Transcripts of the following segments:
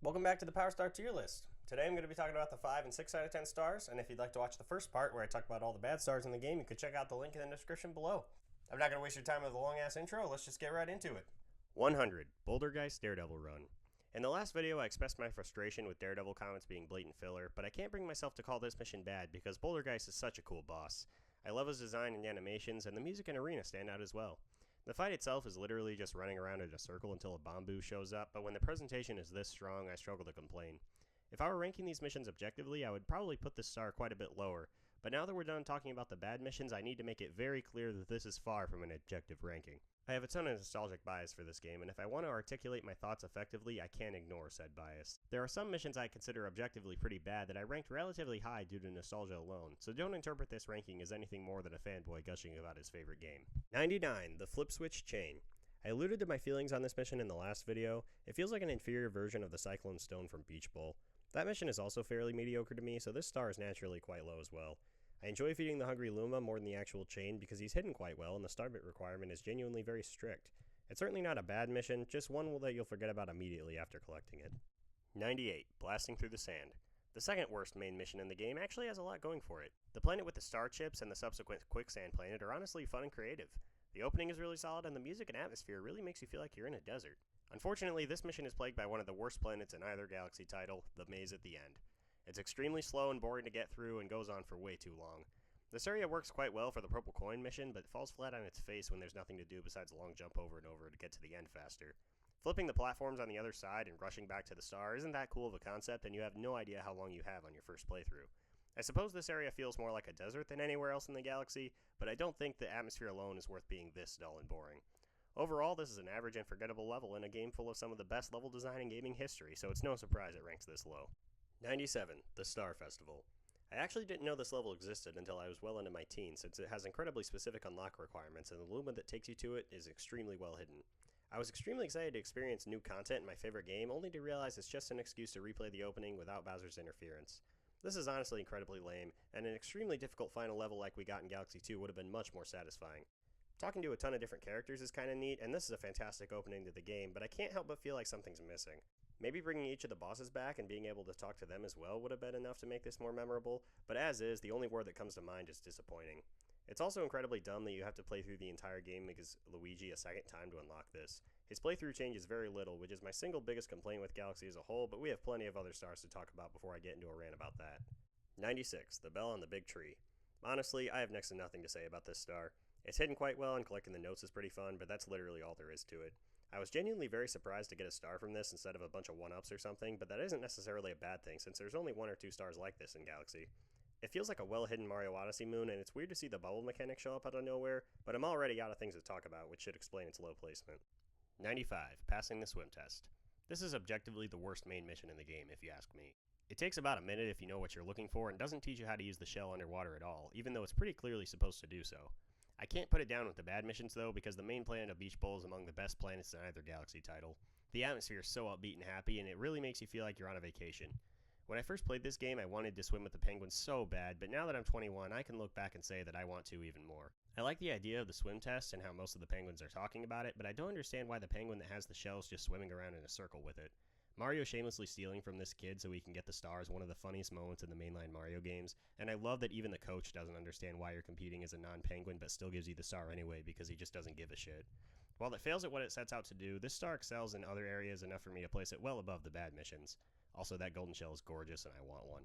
Welcome back to the Power Star tier list. Today I'm going to be talking about the 5 and 6 out of 10 stars, and if you'd like to watch the first part where I talk about all the bad stars in the game, you could check out the link in the description below. I'm not going to waste your time with a long ass intro, let's just get right into it. 100, Bouldergeist Daredevil Run. In the last video I expressed my frustration with Daredevil comments being blatant filler, but I can't bring myself to call this mission bad because Bouldergeist is such a cool boss. I love his design and animations, and the music and arena stand out as well. The fight itself is literally just running around in a circle until a Bamboo shows up, but when the presentation is this strong, I struggle to complain. If I were ranking these missions objectively, I would probably put this star quite a bit lower, but now that we're done talking about the bad missions, I need to make it very clear that this is far from an objective ranking. I have a ton of nostalgic bias for this game, and if I want to articulate my thoughts effectively, I can't ignore said bias. There are some missions I consider objectively pretty bad that I ranked relatively high due to nostalgia alone, so don't interpret this ranking as anything more than a fanboy gushing about his favorite game. 99, the Flip Switch Chain. I alluded to my feelings on this mission in the last video. It feels like an inferior version of the Cyclone Stone from Beach Bowl. That mission is also fairly mediocre to me, so this star is naturally quite low as well. I enjoy feeding the Hungry Luma more than the actual chain because he's hidden quite well and the starbit requirement is genuinely very strict. It's certainly not a bad mission, just one that you'll forget about immediately after collecting it. 98, Blasting Through the Sand. The second worst main mission in the game actually has a lot going for it. The planet with the star chips and the subsequent quicksand planet are honestly fun and creative. The opening is really solid and the music and atmosphere really makes you feel like you're in a desert. Unfortunately, this mission is plagued by one of the worst planets in either Galaxy title, the Maze at the End. It's extremely slow and boring to get through and goes on for way too long. This area works quite well for the purple coin mission, but falls flat on its face when there's nothing to do besides a long jump over and over to get to the end faster. Flipping the platforms on the other side and rushing back to the star isn't that cool of a concept, and you have no idea how long you have on your first playthrough. I suppose this area feels more like a desert than anywhere else in the galaxy, but I don't think the atmosphere alone is worth being this dull and boring. Overall, this is an average and forgettable level in a game full of some of the best level design in gaming history, so it's no surprise it ranks this low. 97, the Star Festival. I actually didn't know this level existed until I was well into my teens, since it has incredibly specific unlock requirements and the Luma that takes you to it is extremely well hidden. I was extremely excited to experience new content in my favorite game, only to realize it's just an excuse to replay the opening without Bowser's interference. This is honestly incredibly lame, and an extremely difficult final level like we got in Galaxy 2 would have been much more satisfying. Talking to a ton of different characters is kinda neat, and this is a fantastic opening to the game, but I can't help but feel like something's missing. Maybe bringing each of the bosses back and being able to talk to them as well would have been enough to make this more memorable, but as is, the only word that comes to mind is disappointing. It's also incredibly dumb that you have to play through the entire game because Luigi a second time to unlock this. His playthrough changes very little, which is my single biggest complaint with Galaxy as a whole, but we have plenty of other stars to talk about before I get into a rant about that. 96, the Bell on the Big Tree. Honestly, I have next to nothing to say about this star. It's hidden quite well and collecting the notes is pretty fun, but that's literally all there is to it. I was genuinely very surprised to get a star from this instead of a bunch of 1-ups or something, but that isn't necessarily a bad thing since there's only 1 or 2 stars like this in Galaxy. It feels like a well-hidden Mario Odyssey moon, and it's weird to see the bubble mechanic show up out of nowhere, but I'm already out of things to talk about, which should explain its low placement. 95, Passing the Swim Test. This is objectively the worst main mission in the game, if you ask me. It takes about a minute if you know what you're looking for, and doesn't teach you how to use the shell underwater at all, even though it's pretty clearly supposed to do so. I can't put it down with the bad missions though, because the main planet of Beach Bowl is among the best planets in either Galaxy title. The atmosphere is so upbeat and happy, and it really makes you feel like you're on a vacation. When I first played this game, I wanted to swim with the penguins so bad, but now that I'm 21, I can look back and say that I want to even more. I like the idea of the swim test and how most of the penguins are talking about it, but I don't understand why the penguin that has the shell is just swimming around in a circle with it. Mario shamelessly stealing from this kid so he can get the star is one of the funniest moments in the mainline Mario games, and I love that even the coach doesn't understand why you're competing as a non-penguin but still gives you the star anyway because he just doesn't give a shit. While it fails at what it sets out to do, this star excels in other areas enough for me to place it well above the bad missions. Also, that golden shell is gorgeous and I want one.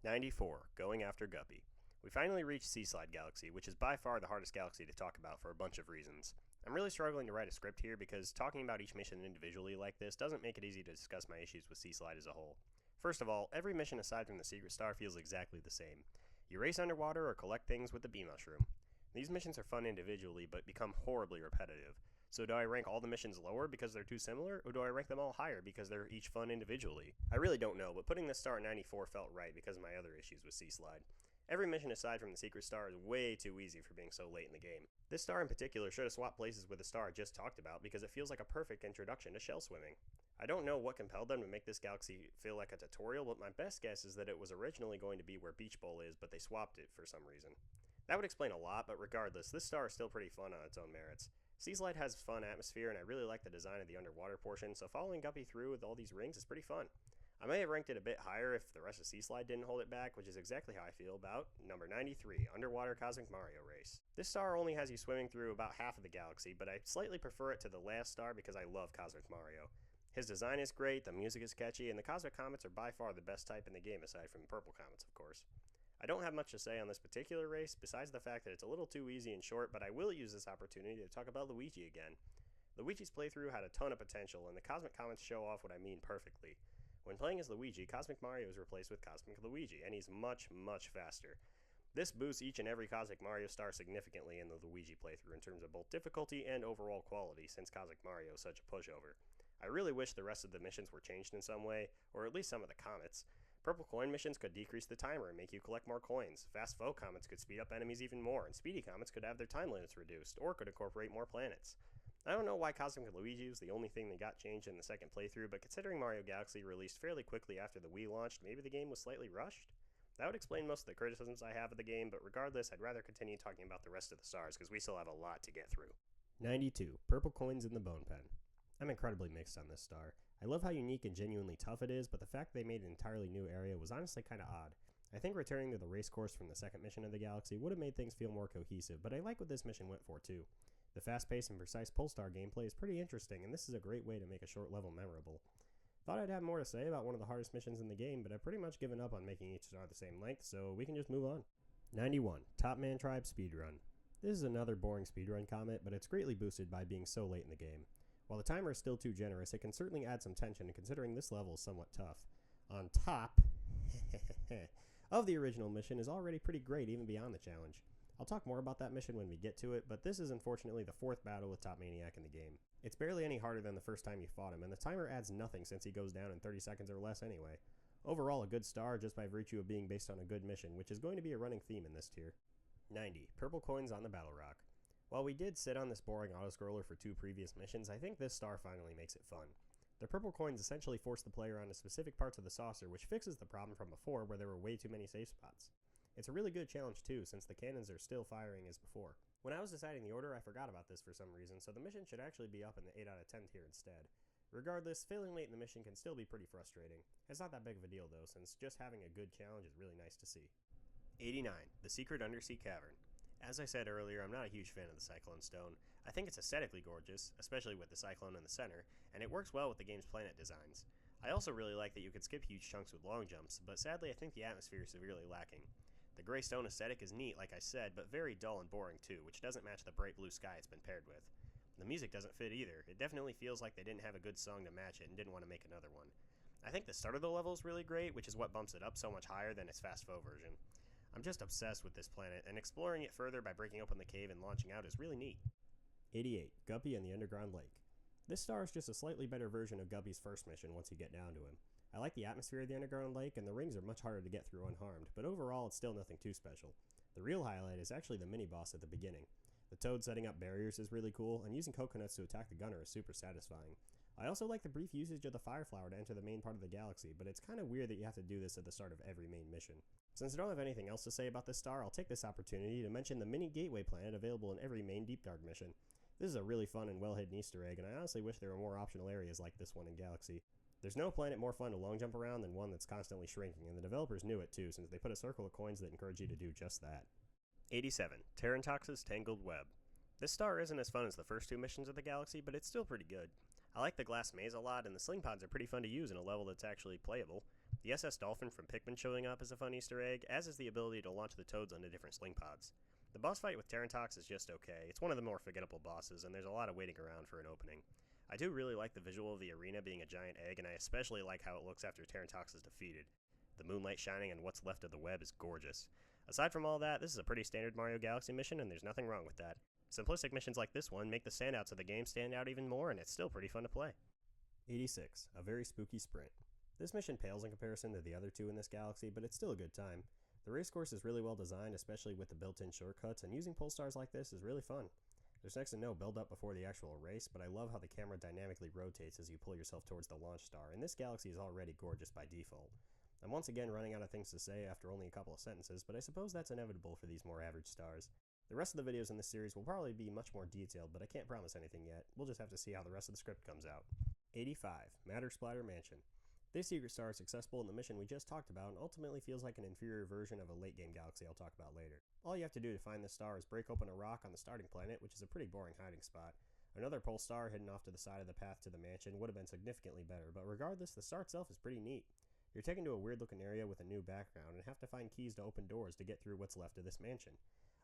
94, Going After Guppy. We finally reached Seaslide Galaxy, which is by far the hardest galaxy to talk about for a bunch of reasons. I'm really struggling to write a script here because talking about each mission individually like this doesn't make it easy to discuss my issues with Seaslide as a whole. First of all, every mission aside from the Secret Star feels exactly the same. You race underwater or collect things with the bee mushroom. These missions are fun individually but become horribly repetitive. So do I rank all the missions lower because they're too similar, or do I rank them all higher because they're each fun individually? I really don't know, but putting this star at 94 felt right because of my other issues with Seaslide. Every mission aside from the Secret Star is way too easy for being so late in the game. This star in particular should have swapped places with the star I just talked about because it feels like a perfect introduction to shell swimming. I don't know what compelled them to make this galaxy feel like a tutorial, but my best guess is that it was originally going to be where Beach Bowl is, but they swapped it for some reason. That would explain a lot, but regardless, this star is still pretty fun on its own merits. Seaslide has a fun atmosphere, and I really like the design of the underwater portion, so following Guppy through with all these rings is pretty fun. I may have ranked it a bit higher if the rest of Sea Slide didn't hold it back, which is exactly how I feel about number 93, Underwater Cosmic Mario Race. This star only has you swimming through about half of the galaxy, but I slightly prefer it to the last star because I love Cosmic Mario. His design is great, the music is catchy, and the Cosmic Comets are by far the best type in the game aside from the Purple Comets, of course. I don't have much to say on this particular race, besides the fact that it's a little too easy and short, but I will use this opportunity to talk about Luigi again. Luigi's playthrough had a ton of potential, and the Cosmic Comets show off what I mean perfectly. When playing as Luigi, Cosmic Mario is replaced with Cosmic Luigi, and he's much, much faster. This boosts each and every Cosmic Mario star significantly in the Luigi playthrough in terms of both difficulty and overall quality, since Cosmic Mario is such a pushover. I really wish the rest of the missions were changed in some way, or at least some of the comets. Purple coin missions could decrease the timer and make you collect more coins. Fast foe comets could speed up enemies even more, and speedy comets could have their time limits reduced, or could incorporate more planets. I don't know why Cosmic Luigi was the only thing that got changed in the second playthrough, but considering Mario Galaxy released fairly quickly after the Wii launched, maybe the game was slightly rushed? That would explain most of the criticisms I have of the game, but regardless, I'd rather continue talking about the rest of the stars, because we still have a lot to get through. 92. Purple Coins in the Bone Pen. I'm incredibly mixed on this star. I love how unique and genuinely tough it is, but the fact they made an entirely new area was honestly kinda odd. I think returning to the race course from the second mission of the galaxy would have made things feel more cohesive, but I like what this mission went for too. The fast-paced and precise Polestar gameplay is pretty interesting, and this is a great way to make a short level memorable. Thought I'd have more to say about one of the hardest missions in the game, but I've pretty much given up on making each star the same length, so we can just move on. 91. Top Man Tribe Speedrun. This is another boring speedrun comet, but it's greatly boosted by being so late in the game. While the timer is still too generous, it can certainly add some tension considering this level is somewhat tough. On top of the original mission is already pretty great even beyond the challenge. I'll talk more about that mission when we get to it, but this is unfortunately the fourth battle with Top Maniac in the game. It's barely any harder than the first time you fought him, and the timer adds nothing since he goes down in 30 seconds or less anyway. Overall, a good star just by virtue of being based on a good mission, which is going to be a running theme in this tier. 90. Purple Coins on the Battle Rock. While we did sit on this boring auto-scroller for two previous missions, I think this star finally makes it fun. The purple coins essentially force the player onto specific parts of the saucer, which fixes the problem from before where there were way too many safe spots. It's a really good challenge too, since the cannons are still firing as before. When I was deciding the order, I forgot about this for some reason, so the mission should actually be up in the 8 out of 10 tier instead. Regardless, failing late in the mission can still be pretty frustrating. It's not that big of a deal though, since just having a good challenge is really nice to see. 89. The Secret Undersea Cavern. As I said earlier, I'm not a huge fan of the Cyclone Stone. I think it's aesthetically gorgeous, especially with the Cyclone in the center, and it works well with the game's planet designs. I also really like that you could skip huge chunks with long jumps, but sadly I think the atmosphere is severely lacking. The gray stone aesthetic is neat, like I said, but very dull and boring too, which doesn't match the bright blue sky it's been paired with. The music doesn't fit either. It definitely feels like they didn't have a good song to match it and didn't want to make another one. I think the start of the level is really great, which is what bumps it up so much higher than its fast foe version. I'm just obsessed with this planet, and exploring it further by breaking open the cave and launching out is really neat. 88. Guppy and the Underground Lake. This star is just a slightly better version of Guppy's first mission once you get down to him. I like the atmosphere of the Underground Lake, and the rings are much harder to get through unharmed, but overall it's still nothing too special. The real highlight is actually the mini-boss at the beginning. The Toad setting up barriers is really cool, and using coconuts to attack the gunner is super satisfying. I also like the brief usage of the Fire Flower to enter the main part of the galaxy, but it's kinda weird that you have to do this at the start of every main mission. Since I don't have anything else to say about this star, I'll take this opportunity to mention the mini gateway planet available in every main Deep Dark mission. This is a really fun and well-hidden Easter egg, and I honestly wish there were more optional areas like this one in Galaxy. There's no planet more fun to long jump around than one that's constantly shrinking, and the developers knew it too, since they put a circle of coins that encourage you to do just that. 87. Terrantox's Tangled Web. This star isn't as fun as the first two missions of the galaxy, but it's still pretty good. I like the glass maze a lot, and the sling pods are pretty fun to use in a level that's actually playable. The SS Dolphin from Pikmin showing up is a fun Easter egg, as is the ability to launch the Toads onto different sling pods. The boss fight with Terrantox is just okay. It's one of the more forgettable bosses, and there's a lot of waiting around for an opening. I do really like the visual of the arena being a giant egg, and I especially like how it looks after Terrantox is defeated. The moonlight shining on what's left of the web is gorgeous. Aside from all that, this is a pretty standard Mario Galaxy mission, and there's nothing wrong with that. Simplistic missions like this one make the standouts of the game stand out even more, and it's still pretty fun to play. 86. A Very Spooky Sprint. This mission pales in comparison to the other two in this galaxy, but it's still a good time. The race course is really well designed, especially with the built-in shortcuts, and using Polestars like this is really fun. There's next to no build-up before the actual race, but I love how the camera dynamically rotates as you pull yourself towards the launch star, and this galaxy is already gorgeous by default. I'm once again running out of things to say after only a couple of sentences, but I suppose that's inevitable for these more average stars. The rest of the videos in this series will probably be much more detailed, but I can't promise anything yet. We'll just have to see how the rest of the script comes out. 85. Matter Splatter Mansion. This secret star is successful in the mission we just talked about and ultimately feels like an inferior version of a late game galaxy I'll talk about later. All you have to do to find this star is break open a rock on the starting planet, which is a pretty boring hiding spot. Another pole star hidden off to the side of the path to the mansion would have been significantly better, but regardless, the star itself is pretty neat. You're taken to a weird looking area with a new background and have to find keys to open doors to get through what's left of this mansion.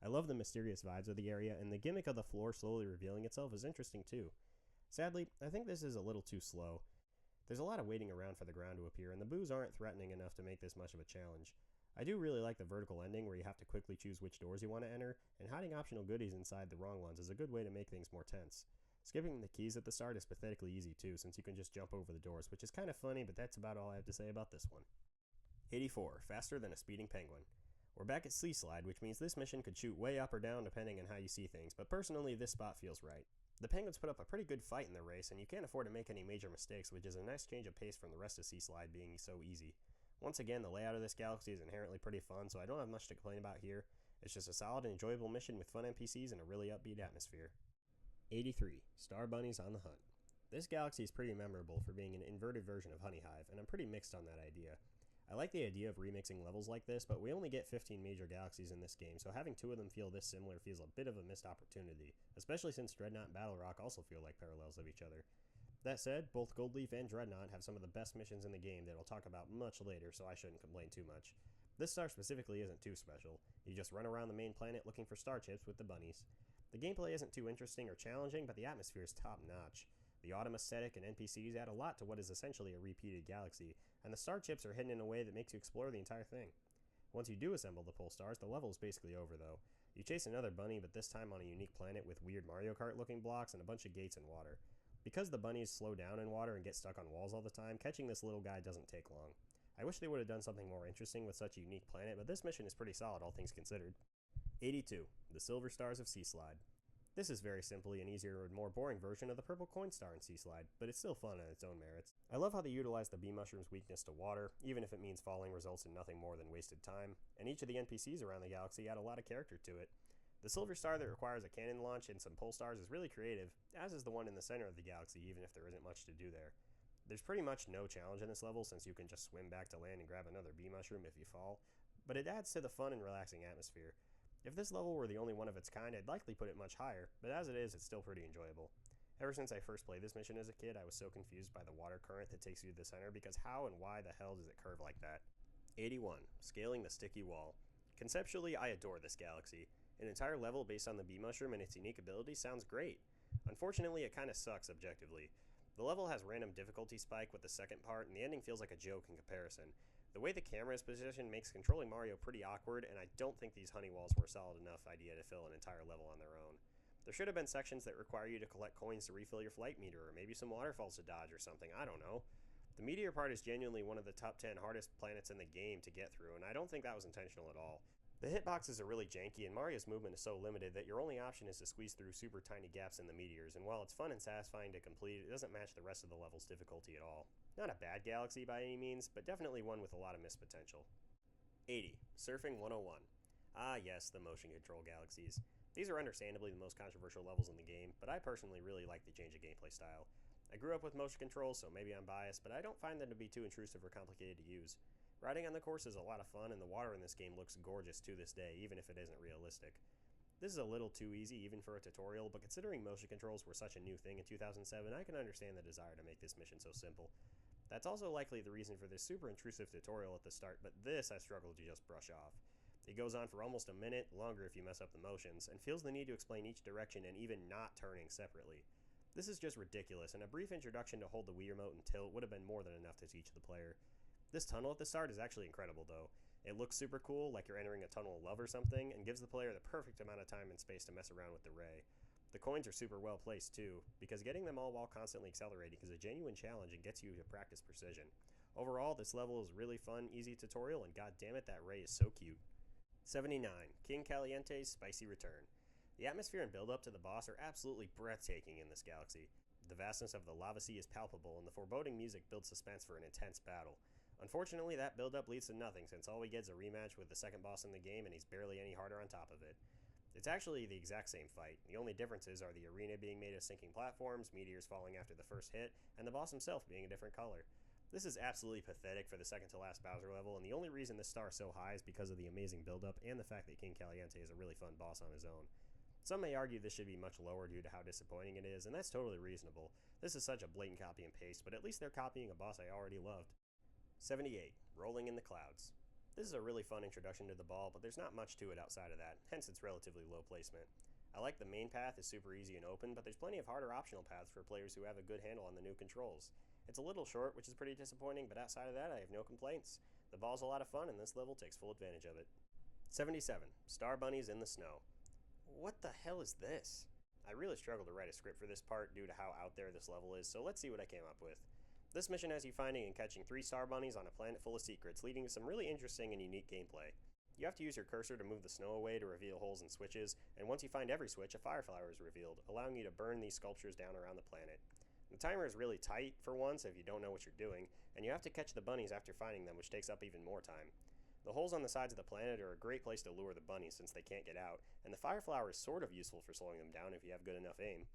I love the mysterious vibes of the area, and the gimmick of the floor slowly revealing itself is interesting too. Sadly, I think this is a little too slow. There's a lot of waiting around for the ground to appear, and the boos aren't threatening enough to make this much of a challenge. I do really like the vertical ending where you have to quickly choose which doors you want to enter, and hiding optional goodies inside the wrong ones is a good way to make things more tense. Skipping the keys at the start is pathetically easy too, since you can just jump over the doors, which is kind of funny, but that's about all I have to say about this one. 84. Faster than a speeding penguin. We're back at Seaslide, which means this mission could shoot way up or down depending on how you see things, but personally this spot feels right. The Penguins put up a pretty good fight in the race, and you can't afford to make any major mistakes, which is a nice change of pace from the rest of Seaslide being so easy. Once again, the layout of this galaxy is inherently pretty fun, so I don't have much to complain about here. It's just a solid and enjoyable mission with fun NPCs and a really upbeat atmosphere. 83. Star Bunnies on the Hunt. This galaxy is pretty memorable for being an inverted version of Honeyhive, and I'm pretty mixed on that idea. I like the idea of remixing levels like this, but we only get 15 major galaxies in this game, so having two of them feel this similar feels a bit of a missed opportunity, especially since Dreadnought and Battle Rock also feel like parallels of each other. That said, both Goldleaf and Dreadnought have some of the best missions in the game that I'll talk about much later, so I shouldn't complain too much. This star specifically isn't too special. You just run around the main planet looking for star chips with the bunnies. The gameplay isn't too interesting or challenging, but the atmosphere is top-notch. The autumn aesthetic and NPCs add a lot to what is essentially a repeated galaxy, and the star chips are hidden in a way that makes you explore the entire thing. Once you do assemble the pole stars, the level is basically over though. You chase another bunny, but this time on a unique planet with weird Mario Kart looking blocks and a bunch of gates and water. Because the bunnies slow down in water and get stuck on walls all the time, catching this little guy doesn't take long. I wish they would have done something more interesting with such a unique planet, but this mission is pretty solid all things considered. 82. The Silver Stars of Seaslide. This is very simply an easier and more boring version of the purple coin star in Seaslide, but it's still fun on its own merits. I love how they utilize the bee mushroom's weakness to water, even if it means falling results in nothing more than wasted time, and each of the NPCs around the galaxy add a lot of character to it. The silver star that requires a cannon launch and some pole stars is really creative, as is the one in the center of the galaxy, even if there isn't much to do there. There's pretty much no challenge in this level since you can just swim back to land and grab another bee mushroom if you fall, but it adds to the fun and relaxing atmosphere. If this level were the only one of its kind, I'd likely put it much higher, but as it is, it's still pretty enjoyable. Ever since I first played this mission as a kid, I was so confused by the water current that takes you to the center because how and why the hell does it curve like that? 81. Scaling the Sticky Wall. Conceptually, I adore this galaxy. An entire level based on the bee mushroom and its unique ability sounds great. Unfortunately, it kinda sucks objectively. The level has random difficulty spike with the second part, and the ending feels like a joke in comparison. The way the camera is positioned makes controlling Mario pretty awkward, and I don't think these honey walls were a solid enough idea to fill an entire level on their own. There should have been sections that require you to collect coins to refill your flight meter, or maybe some waterfalls to dodge or something, I don't know. The meteor part is genuinely one of the top 10 hardest planets in the game to get through, and I don't think that was intentional at all. The hitboxes are really janky, and Mario's movement is so limited that your only option is to squeeze through super tiny gaps in the meteors, and while it's fun and satisfying to complete, it doesn't match the rest of the level's difficulty at all. Not a bad galaxy by any means, but definitely one with a lot of missed potential. 80. Surfing 101. Ah yes, the motion control galaxies. These are understandably the most controversial levels in the game, but I personally really like the change of gameplay style. I grew up with motion controls, so maybe I'm biased, but I don't find them to be too intrusive or complicated to use. Riding on the course is a lot of fun, and the water in this game looks gorgeous to this day, even if it isn't realistic. This is a little too easy even for a tutorial, but considering motion controls were such a new thing in 2007, I can understand the desire to make this mission so simple. That's also likely the reason for this super intrusive tutorial at the start, but this I struggled to just brush off. It goes on for almost a minute, longer if you mess up the motions, and feels the need to explain each direction and even not turning separately. This is just ridiculous, and a brief introduction to hold the Wii Remote and tilt would have been more than enough to teach the player. This tunnel at the start is actually incredible though. It looks super cool, like you're entering a tunnel of love or something, and gives the player the perfect amount of time and space to mess around with the ray. The coins are super well placed too, because getting them all while constantly accelerating is a genuine challenge and gets you to practice precision. Overall, this level is really fun, easy tutorial, and goddammit that ray is so cute. 79. King Caliente's Spicy Return. The atmosphere and build-up to the boss are absolutely breathtaking in this galaxy. The vastness of the lava sea is palpable, and the foreboding music builds suspense for an intense battle. Unfortunately, that build-up leads to nothing, since all we get is a rematch with the second boss in the game, and he's barely any harder on top of it. It's actually the exact same fight. The only differences are the arena being made of sinking platforms, meteors falling after the first hit, and the boss himself being a different color. This is absolutely pathetic for the second to last Bowser level, and the only reason this star is so high is because of the amazing buildup and the fact that King Caliente is a really fun boss on his own. Some may argue this should be much lower due to how disappointing it is, and that's totally reasonable. This is such a blatant copy and paste, but at least they're copying a boss I already loved. 78. Rolling in the Clouds. This is a really fun introduction to the ball, but there's not much to it outside of that, hence its relatively low placement. I like the main path is super easy and open, but there's plenty of harder optional paths for players who have a good handle on the new controls. It's a little short, which is pretty disappointing, but outside of that, I have no complaints. The ball's a lot of fun, and this level takes full advantage of it. 77. Star Bunnies in the Snow. What the hell is this? I really struggled to write a script for this part due to how out there this level is, so let's see what I came up with. This mission has you finding and catching 3 star bunnies on a planet full of secrets, leading to some really interesting and unique gameplay. You have to use your cursor to move the snow away to reveal holes and switches, and once you find every switch, a fire flower is revealed, allowing you to burn these sculptures down around the planet. The timer is really tight for once if you don't know what you're doing, and you have to catch the bunnies after finding them, which takes up even more time. The holes on the sides of the planet are a great place to lure the bunnies since they can't get out, and the fire flower is sort of useful for slowing them down if you have good enough aim.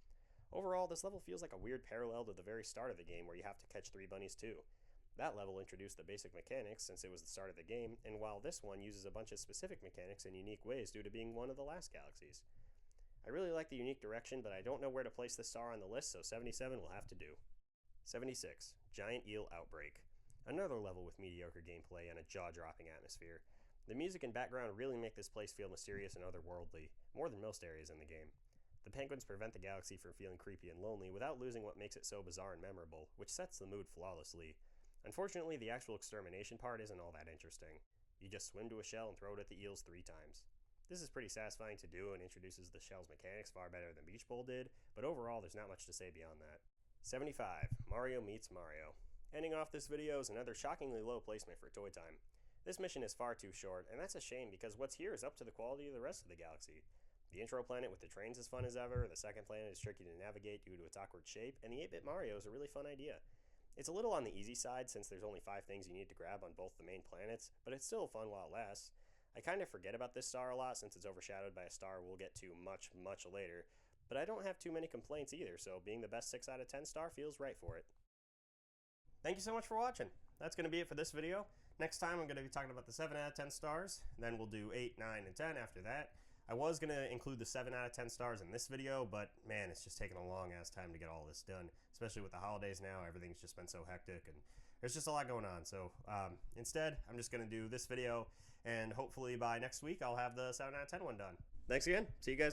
Overall, this level feels like a weird parallel to the very start of the game where you have to catch 3 bunnies too. That level introduced the basic mechanics since it was the start of the game, and while this one uses a bunch of specific mechanics in unique ways due to being one of the last galaxies. I really like the unique direction, but I don't know where to place this star on the list, so 77 will have to do. 76. Giant Eel Outbreak. Another level with mediocre gameplay and a jaw-dropping atmosphere. The music and background really make this place feel mysterious and otherworldly, more than most areas in the game. The penguins prevent the galaxy from feeling creepy and lonely without losing what makes it so bizarre and memorable, which sets the mood flawlessly. Unfortunately, the actual extermination part isn't all that interesting. You just swim to a shell and throw it at the eels 3 times. This is pretty satisfying to do and introduces the shell's mechanics far better than Beach Bowl did, but overall there's not much to say beyond that. 75. Mario Meets Mario. Ending off this video is another shockingly low placement for Toy Time. This mission is far too short, and that's a shame because what's here is up to the quality of the rest of the galaxy. The intro planet with the trains is fun as ever, the second planet is tricky to navigate due to its awkward shape, and the 8-bit Mario is a really fun idea. It's a little on the easy side since there's only 5 things you need to grab on both the main planets, but it's still fun while it lasts. I kind of forget about this star a lot since it's overshadowed by a star we'll get to much later, but I don't have too many complaints either, so being the best 6 out of 10 star feels right for it. Thank you so much for watching. That's going to be it for this video. Next time I'm going to be talking about the 7 out of 10 stars, then we'll do 8, 9, and 10 after that. I was going to include the 7 out of 10 stars in this video, but man, it's just taken a long ass time to get all this done, especially with the holidays now. Everything's just been so hectic and there's just a lot going on. So instead, I'm just going to do this video, and hopefully by next week I'll have the 7 out of 10 one done. Thanks again. See you guys next